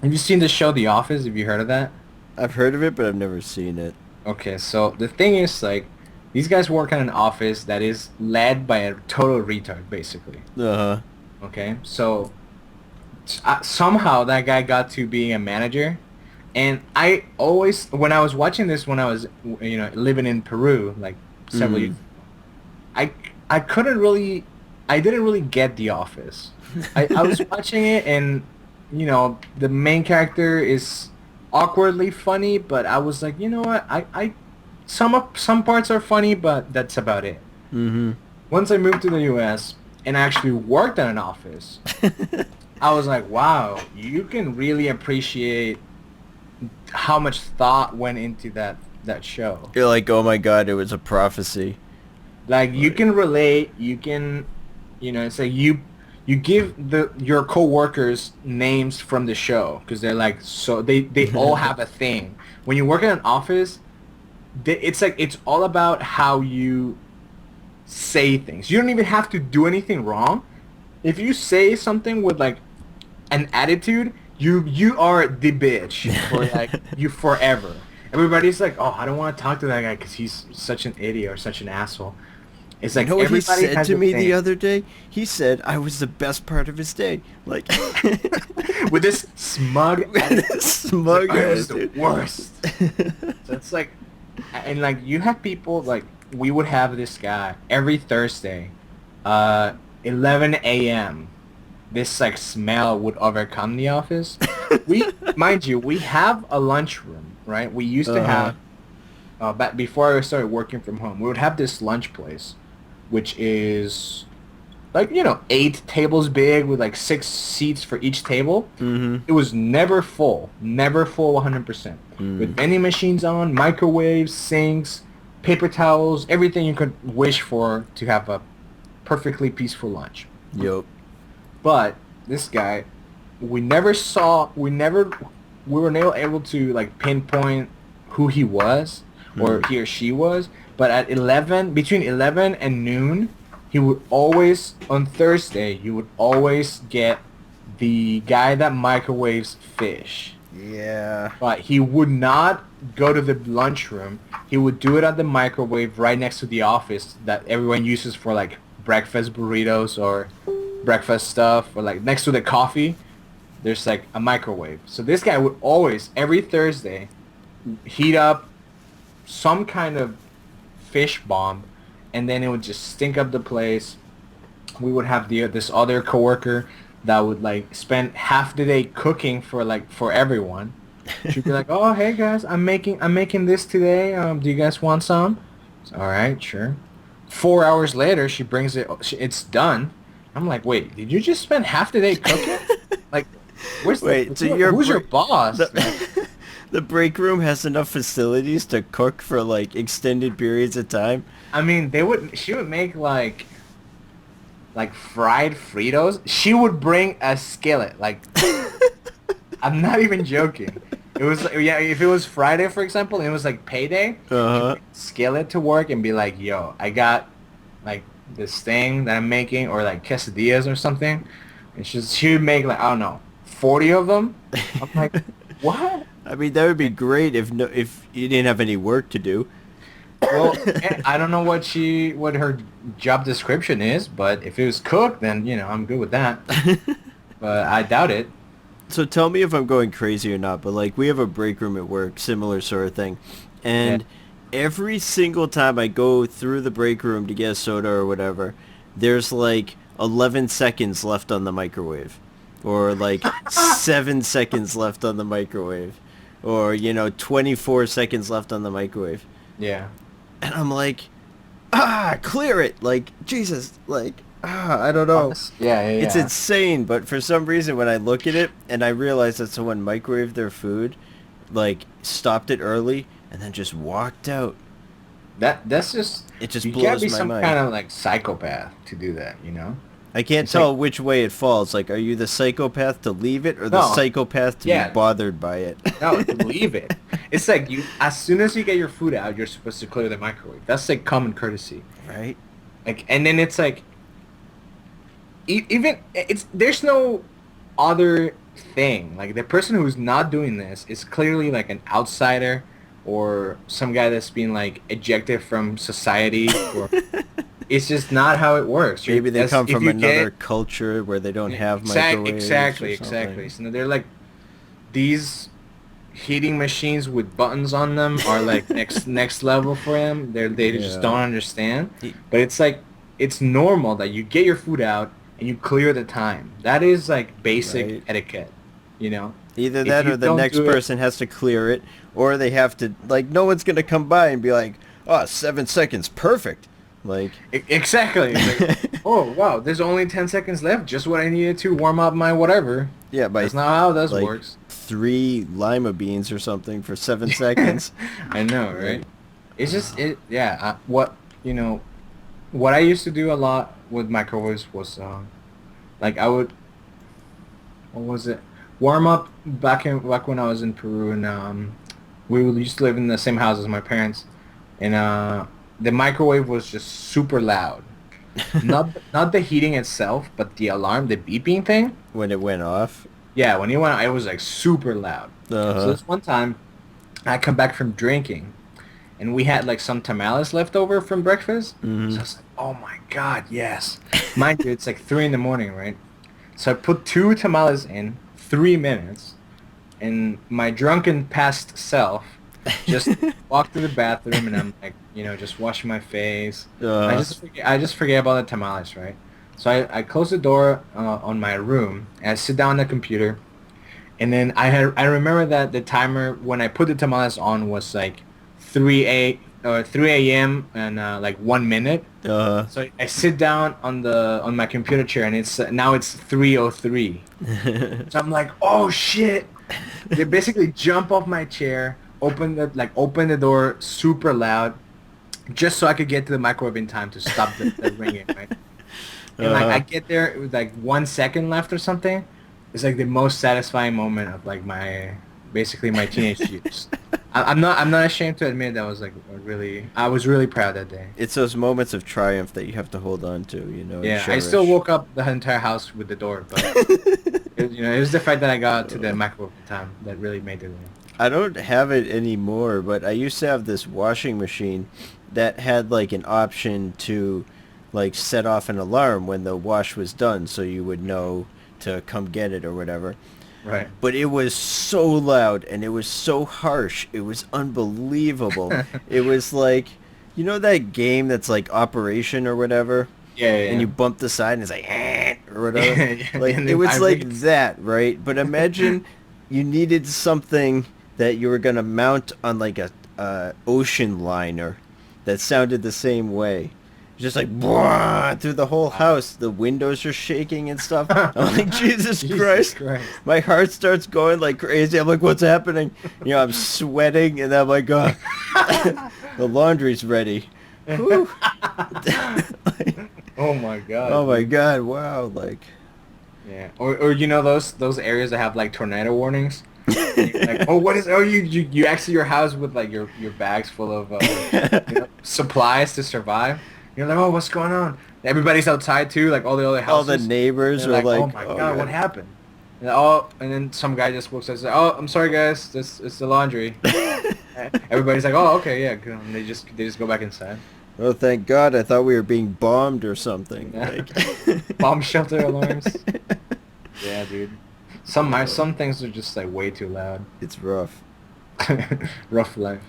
Have you seen the show The Office? Have you heard of that? I've heard of it, but I've never seen it. Okay, so the thing is, like, these guys work in an office that is led by a total retard, basically. Uh-huh. Okay, so somehow that guy got to being a manager, and I always, when I was watching this, when I was, living in Peru, like several years, Mm. I I couldn't really, I didn't really get The Office. I was watching it, and the main character is awkwardly funny, but I was like, you know what, some parts are funny, but that's about it. Mm-hmm. Once I moved to the U.S. and I actually worked at an office, I was like, wow, you can really appreciate how much thought went into that show. You're like, oh my God, it was a prophecy. Like you Like, can relate, you can, it's like you give your coworkers names from the show because they're like so they all have a thing. When you work in an office, it's like it's all about how you say things. You don't even have to do anything wrong. If you say something with like an attitude, you are the bitch for like you forever. Everybody's like, oh, I don't want to talk to that guy because he's such an idiot or such an asshole. It's you like know what he everybody said has to a me the thing other day? He said I was the best part of his day. Like, with this smug attitude. with a It's like smug I was the attitude. worst. So it's like, and like you have people like we would have this guy every Thursday, 11 a.m. This like smell would overcome the office. Mind you, we have a lunchroom, right? We used to Uh-huh. have, back before I started working from home, we would have this lunch place, which is like 8 tables big with like 6 seats for each table. Mm-hmm. It was never full 100%. With Mm. vending machines on, microwaves, sinks, paper towels, everything you could wish for to have a perfectly peaceful lunch. Yup. But this guy, we were never able to like pinpoint who he was or Mm. he or she was. But at 11, between 11 and noon, he would always, on Thursday, he would always get the guy that microwaves fish. Yeah. But he would not go to the lunchroom. He would do it at the microwave right next to the office that everyone uses for like breakfast burritos or breakfast stuff, or like next to the coffee. There's like a microwave. So this guy would always, every Thursday, heat up some kind of fish bomb, and then it would just stink up the place. We would have this other coworker that would like spend half the day cooking for everyone. She'd be like, "Oh, hey guys, I'm making this today. Do you guys want some?" All right, sure. 4 hours later, she brings it. It's done. I'm like, wait, did you just spend half the day cooking? Like, Wait, so your who's your break boss? Like, the, the break room has enough facilities to cook for like extended periods of time? I mean, she would make like fried Fritos. She would bring a skillet. Like, I'm not even joking. It was yeah. If it was Friday, for example, and it was like payday, she'd Uh-huh. bring a skillet to work and be like, "Yo, I got like this thing that I'm making, or like quesadillas or something." And she would make like I don't know, 40 of them. I'm like, what? I mean, that would be great if if you didn't have any work to do. Well, I don't know what her job description is, but if it was cooked, then I'm good with that. But I doubt it. So tell me if I'm going crazy or not, but like we have a break room at work, similar sort of thing. Yeah. And every single time I go through the break room to get a soda or whatever, there's like 11 seconds left on the microwave. Or like 7 seconds left on the microwave. Or, 24 seconds left on the microwave. Yeah. And I'm like, clear it. Like, Jesus, like, I don't know. Yeah, yeah, It's yeah. insane, but for some reason when I look at it and I realize that someone microwaved their food, like stopped it early and then just walked out, That's just it just you gotta blows be my some mind. kind of like psychopath to do that. I can't It's like tell which way it falls. Like, are you the psychopath to leave it or the no, psychopath to be yeah, bothered by it? no, leave it. It's like as soon as you get your food out, you're supposed to clear the microwave. That's like common courtesy. Right? Like, and then it's like even there's no other thing. Like the person who's not doing this is clearly like an outsider or some guy that's being like ejected from society or it's just not how it works. Maybe they come If from you another get culture where they don't have microwaves or exactly. something. So they're like these heating machines with buttons on them are like next level for them. They just Yeah. don't understand. Y- But it's like it's normal that you get your food out and you clear the time. That is like basic Right. etiquette, you know. Either If that you or the don't next do it person has to clear it, or they have to, like, no one's going to come by and be like, oh, 7 seconds, perfect. Like, exactly. It's like, oh wow, there's only 10 seconds left, just what I needed to warm up my whatever. yeah, by That's not how this like works. 3 lima beans or something for 7 seconds. I know, Like, right? It's just it. Yeah. What you know, what I used to do a lot with microwaves was like I would what was it? Warm up back when I was in Peru and used to live in the same house as my parents and the microwave was just super loud. Not the heating itself, but the alarm, the beeping thing. when it went off. Yeah, when it went, it was like super loud. So Uh-huh. this one time, I come back from drinking, and we had like some tamales left over from breakfast. So I Hmm. was like, oh my god, yes. Mind you, it's like 3 in the morning, right? So I put 2 tamales in 3 minutes, and my drunken past self just walked to the bathroom, and I'm like, just washing my face. uh, I just forget about the tamales, right? So I close the door on my room, and I sit down on the computer, and then I remember that the timer when I put the tamales on was like 3 a.m. and like 1 minute. uh, So I sit down on my computer chair, and it's now it's 3:03. So I'm like, oh shit! They basically jump off my chair, open the door super loud, just so I could get to the microwave in time to stop the ringing, right? And like I get there with like 1 second left or something. It's like the most satisfying moment of like basically my teenage years. I'm not ashamed to admit that was like I was really proud that day. it's those moments of triumph that you have to hold on to, and Yeah, I still cherish. woke up the entire house with the door, but it was the fact that I got to the microwave in time that really made it. I don't have it anymore, but I used to have this washing machine that had like an option to like set off an alarm when the wash was done so you would know to come get it or whatever. Right. But it was so loud and it was so harsh. It was unbelievable. It was like, you know that game that's like Operation or whatever? Yeah, yeah. And you bump the side and it's like, or whatever. Yeah, Like, and it it was like vibrates. that, right? But imagine you needed something that you were going to mount on like a ocean liner that sounded the same way. Just like through the whole house. The windows are shaking and stuff. I'm like, Jesus Christ. My heart starts going like crazy. I'm like, what's happening? I'm sweating and I'm like, oh, the laundry's ready. Whew. Oh my god. Oh my God, wow, like... Yeah. Or those areas that have like tornado warnings. Like, oh, what is? Oh, you exit your house with like your bags full of supplies to survive. You're like, oh, what's going on? Everybody's outside too, like all the other All houses. the neighbors They're are like, oh my god, what happened? And then some guy just walks out and says, oh, I'm sorry guys, it's the laundry. Everybody's like, oh, okay, yeah, good. And they just go back inside. Oh, thank God, I thought we were being bombed or something. Yeah. Like... Bomb shelter alarms. Yeah, dude. Some things are just like way too loud. It's rough. Rough life.